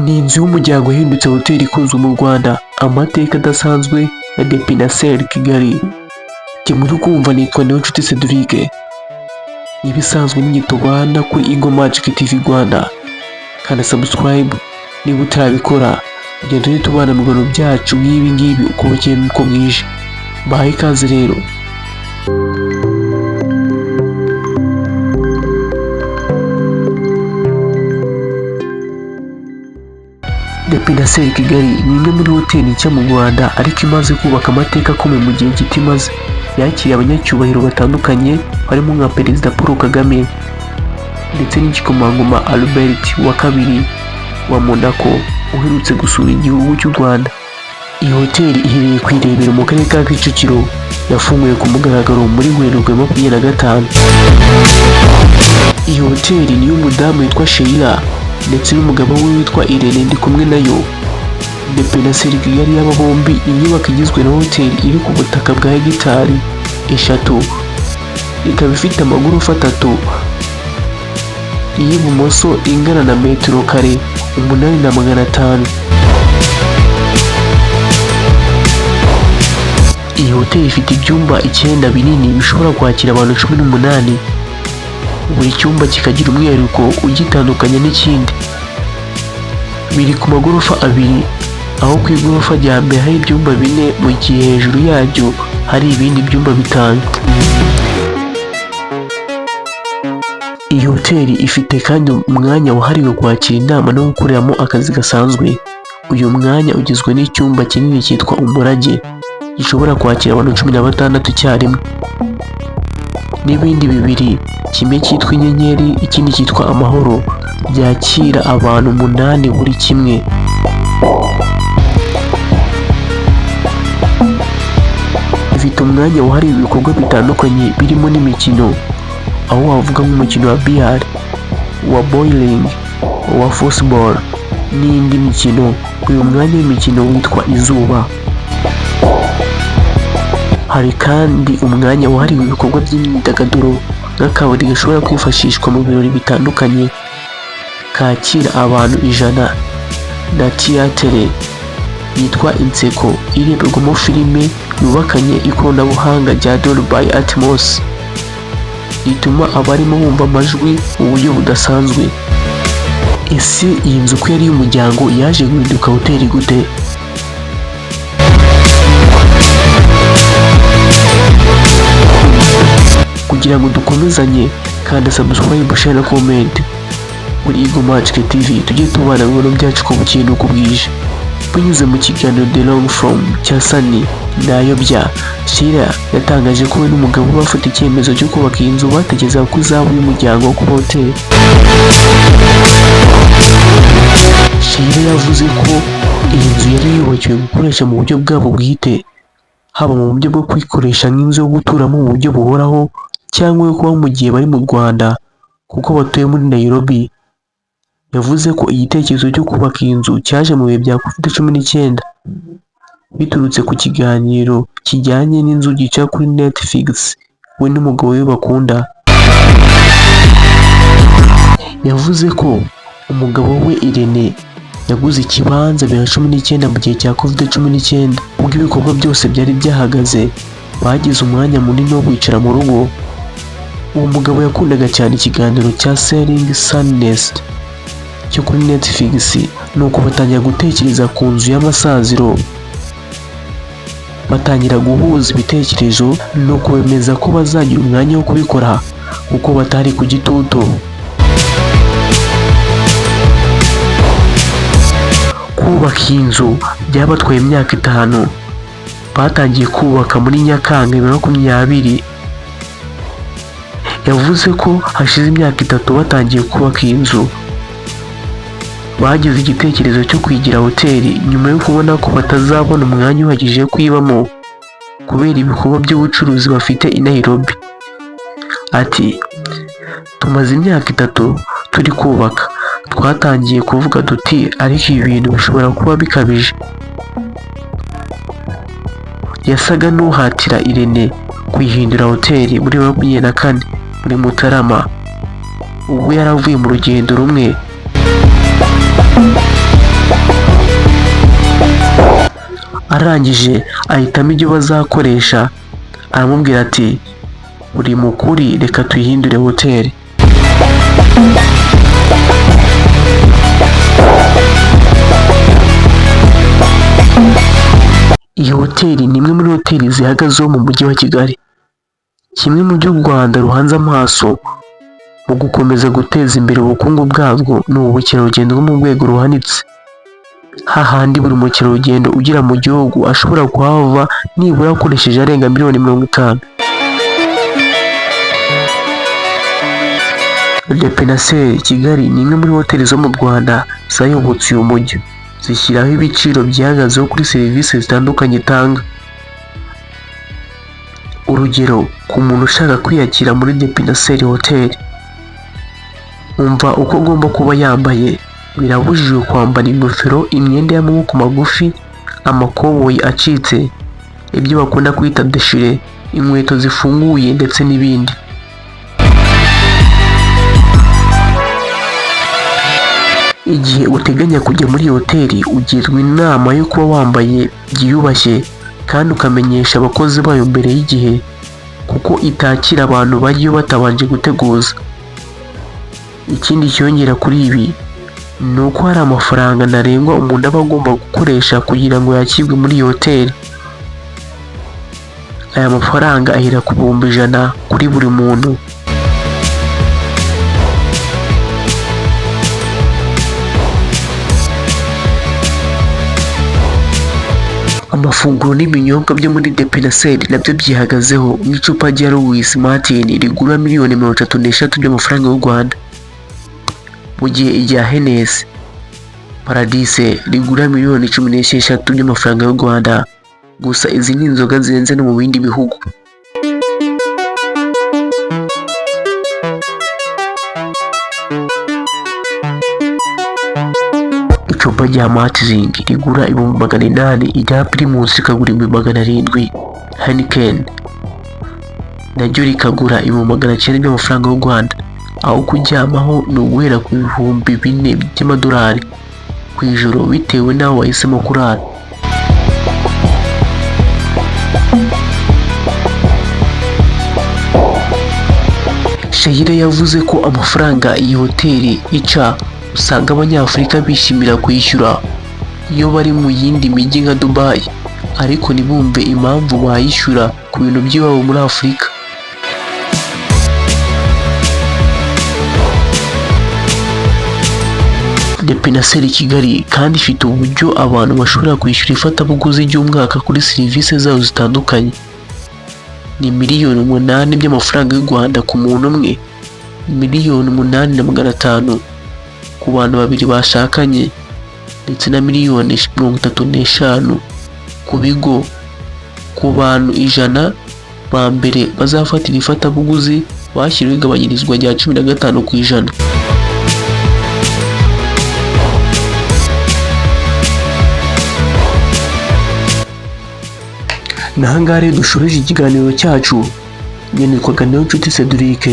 Ni inzu y'umuryango yahindutse hoteli ikunzwe mu Rwanda. Amateka adasanzwe ya The Pinnacle Kigali. Jye muri kumva nitwa Niyonshuti Cedric. Ibisanzwe n'inyitubana kuri Eagle Magic TV Rwanda. Kana subscribe niba utarabikora. Ugenda uri tubana mu bintu byacu nk'ibi ngibi uko bukeye n'uko bwije. Bahaye ikaze rero. The Pinnacle Kigali ni imwe muri hoteli nshya mu Rwanda ariko imaze kubaka amateka akomeye mu gihe gito imaze. Yakiriye abanyacyubahiro batandukanye harimo nka Perezida Paul Kagame ndetse n'igikomangoma Albert wa kabiri wa Monaco uherutse gusura igihugu cy'u Rwanda. Iyi hoteli iherereye ku Irebero mu karere ka Kicukiro, yafunguye ku mugaragaro muri Werurwe 2025. Iyi hoteli ni y'umudamu witwa Sheila ndetse n'umugabo we witwa Irene ndi kumwe nayo. The Pinnacle Kigali y'aba bombi inyubako igizwe na hoteli iri ku butaka bwa hegitari 3, ikaba ifite amagorofa 3, iy'ibumoso ingana na metero kare 8,500. Iyi hoteli ifite ibyumba 9 binini bishobora kwakira abantu 18. Buri cyumba kikagira umwihariko ugitandukanye n'ikindi. Biri ku magorofa 2, aho ku igorofa rya mbere hari ibyumba 4 mu gihe hejuru yabyo hari ibindi byumba 5. Iyi hoteli ifite kandi umwanya wahariwe kwakira inama no gukoreramo akazi gasanzwe. Uyu mwanya ugizwe n'icyumba kinini cyitwa Umurage gishobora kwakira abantu 16 icyarimwe, n'ibindi 2, kimwe cyitwa Inyenyeri ikindi cyitwa Amahoro, byakira abantu 8 buri kimwe. Ifite umwanya wahariwe ibikorwa bitandukanye birimo n'imikino, aho wavuga nk'umukino wa biyari, wa bowling, wa football n'indi mikino. Uyu mwanya w'imikino witwa Izuba. Hari kandi umwanya wahariwe ibikorwa by'imyidagaduro nk'akabari gashobora kwifashishwa mu birori bitandukanye, kakira abantu 100, na tiyatere yitwa Inseko ireberwamo filime yubakanye ikoranabuhanga rya Dolby Atmos rituma abarimo bumva amajwi mu buryo budasanzwe. Ese iyi nzu ko yari y'umuryango yaje guhinduka hoteli gute? Kugira ngo dukomezanye kandi subscribe, share na comment muri Eagle Magic TV, tujye tubana mu bintu byacu ko bukeye n'uko bwije. Binyuze mu kiganiro The Long Form cya Sunny Nayobya, Sheila yatangaje ko we n'umugabo bafata icyemezo cyo kubaka iyi nzu bategeza ko izaba y'umuryango wo kuba hoteli. Sheila yavuze ko iyi nzu yari yubakiwe gukoresha mu buryo bwabo bwite, haba mu buryo bwo kwikoresha nk'inzu yo guturamo mu buryo buhoraho cyangwa yo kuba mu gihe bari mu Rwanda kuko batuye muri Nairobi. Yavuze ko igitekerezo cyo kubaka iyi nzu cyaje mu bihe bya COVID-19 biturutse ku kiganiro kijyanye n'inzu gica kuri Netflix we n'umugabo we bakunda. Yavuze ko umugabo we Irene yaguze ikibanza 2019 mu gihe cya COVID-19 ubwo ibikorwa byose byari byahagaze. Bagize umwanya munini wo kwicara mu rugo. Uwo mugabo yakundaga cyane ikiganiro cya Selling Sunset cyo kuri Netflix, nuko batangira gutekereza ku nzu y'amasaziro. Batangira guhuza ibitekerezo no kwemeza ko bazagira umwanya wo kubikora kuko batari ku gitutu. Kubaka iyi nzu byabatwaye imyaka 5. Batangiye kubaka muri Nyakanga 2020. Yavuze ko hashize imyaka 3 batangiye kubaka iyi nzu. Bagize igitekerezo cyo kwigira hoteli nyuma yo kubona ko batazabona umwanya uhagije wo kwibamo kubera ibikorwa by'ubucuruzi bafite i Nairobi. Ati, tumaze imyaka 3 turi kubaka, twatangiye kuvuga duti ariko ibi bintu bishobora kuba bikabije. Yasaga n'uhatira Irene kuyihindura hoteli muri 2024 muri Mutarama ubwo yaravuye mu rugendo rumwe arangije ahitamo ibyo bazakoresha, aramubwira ati uri mukuri, reka tuyihindure hoteli. Iyi hoteli ni imwe muri hoteli zihagazeho mu mujyi wa Kigali. Kimwe mu byo u Rwanda ruhanze amaso mu gukomeza guteza imbere ubukungu bwarwo ni ubukerarugendo bwo mu rwego ruhanitse, hahandi buri mukerarugendo ugera mu gihugu ashobora kuhava nibura akoresheje arenga miliyoni 50. Le Penacel Kigali ni imwe muri hoteli zo mu Rwanda zayobotse uyu mujyi, zishyiraho ibiciro byihagazeho kuri serivisi zitandukanye itanga. Urugero, ku muntu ushaka kwiyakira muri Le Penacel Hotel, umva uko agomba kuba yambaye. Birabujijwe kwambara ingofero, imyenda y'amaboko magufi, amakoboyi acitse, ibyo bakunda kwita deshire, inkweto zifunguye ndetse n'ibindi. Igihe uteganya kujya muri hoteli, ugirwa inama yo kuba wambaye byiyubashye kandi ukamenyesha abakozi bayo mbere y'igihe, kuko itakira abantu bajyayo batabanje guteguza. Ikindi cyongera kuri ibi ni uko hari amafaranga ntarengwa umuntu aba agomba gukoresha kugira ngo yakirwe muri iyi hoteli. Aya mafaranga ahera ku bihumbi 100 kuri buri muntu. Amafunguro n'ibinyobwa byo muri Le Penacel nabyo byihagazeho, nk'icupa rya Louis Martin rigura miliyoni 33 by'amafaranga y'u Rwanda, mu gihe irya Hennessy Paradise rigura miliyoni 16 by'amafaranga y'u Rwanda. Gusa izi ni inzoga zihenze no mu bindi bihugu. Icupa rya Martling rigura 800, irya Primus rikagura 700, Heineken naryo rikagura 900 by'amafaranga y'u Rwanda. Aho kuryamaho ni uguhera ku bihumbi 4 by'amadolari ku ijoro, bitewe n'aho wahisemo kurara. Shayira yavuze ko amafaranga iyi hoteli ica usanga Abanyafurika bishimira kuyishyura iyo bari mu yindi mijyi nka Dubai, ariko ntibumve impamvu bayishyura ku bintu by'iwabo muri Afurika. Le Penacel Kigali kandi ifite uburyo abantu bashobora kwishyura ifatabuguzi ry'umwaka kuri serivisi zayo zitandukanye. Ni miliyoni 8 by'amafaranga y'u Rwanda ku muntu umwe, miliyoni 8,500 ku bantu babiri bashakanye, ndetse na miliyoni 35 ku bigo ku bantu 100 ba mbere bazafatira ifatabuguzi bashyiriweho igabanyirizwa rya 15%. Nahangaha rero dushoreje ikiganiro cyacu. Nitwaga Niyonshuti Cedric.